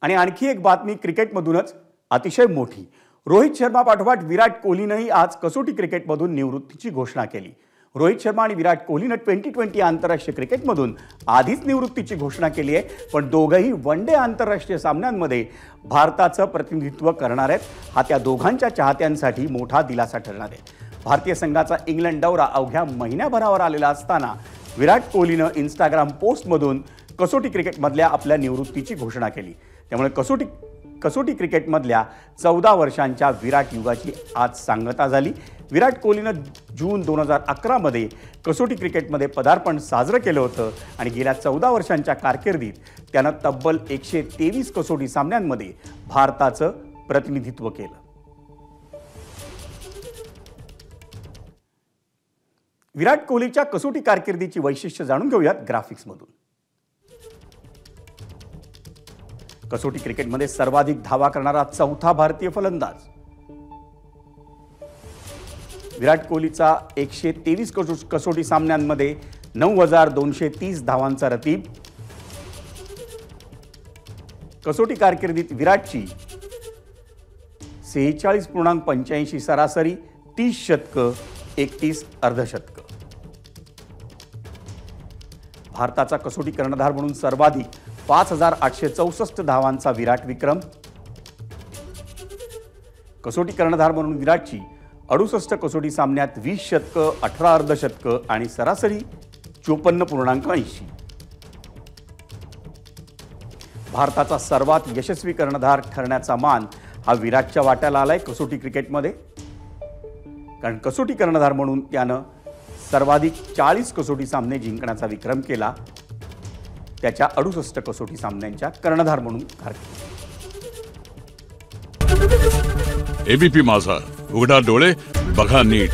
आणि आणखी एक बातमी क्रिकेटमधूनच अतिशय मोठी। रोहित शर्मा पाठोपाठ विराट कोहलीनेही आज कसोटी क्रिकेटमधून निवृत्तीची घोषणा केली। रोहित शर्मा आणि विराट कोहलीने 2020 आंतरराष्ट्रीय क्रिकेटमधून आधीच निवृत्तीची घोषणा केली आहे, पण दोघंही वनडे आंतरराष्ट्रीय सामन्यांमध्ये भारताचं प्रतिनिधित्व करणार आहेत। हा त्या दोघांच्या चाहत्यांसाठी मोठा दिलासा ठरणार आहे। भारतीय संघाचा इंग्लंड दौरा अवघ्या महिन्याभरावर आलेला असताना विराट कोहलीने इंस्टाग्राम पोस्टमधून कसोटी क्रिकेटमधल्या आपल्या निवृत्तीची घोषणा केली। त्यामुळे कसोटी क्रिकेटमधल्या 14 वर्षांच्या विराट युगाची आज सांगता झाली। विराट कोहलीने जून 2011 मध्ये कसोटी क्रिकेटमध्ये पदार्पण साजरं केलं होतं आणि गेल्या 14 वर्षांच्या कारकिर्दीत त्यानं तब्बल 123 कसोटी सामन्यांमध्ये भारताचं प्रतिनिधित्व केलं। विराट कोहलीच्या कसोटी कारकिर्दीची वैशिष्ट्य जाणून घेऊयात ग्राफिक्समधून। कसोटी क्रिकेटमध्ये सर्वाधिक धावा करणारा चौथा भारतीय फलंदाज। विराट कोहलीचा 123 कसोटी सामन्यांमध्ये 9230 धावांचा रतीब। कसोटी कारकिर्दीत विराटची 46.85 सरासरी, 30 शतकं, 31 अर्धशतकं। भारताचा कसोटी कर्णधार म्हणून सर्वाधिक 5864 धावांचा विराट विक्रम। कसोटी कर्णधार म्हणून विराटची 68 कसोटी सामन्यात 20 शतकं, 18 अर्धशतकं आणि सरासरी 54.80। भारताचा सर्वात यशस्वी कर्णधार ठरण्याचा मान हा विराटच्या वाट्याला आलाय कसोटी क्रिकेटमध्ये, कारण कसोटी कर्णधार म्हणून त्यानं सर्वाधिक 40 कसोटी सामने जिंकण्याचा विक्रम केला त्याच्या 68 कसोटी सामन्यांच्या कर्णधार म्हणून कारकीर्दीत। एबीपी माझा, उघडा डोळे बघा नीट।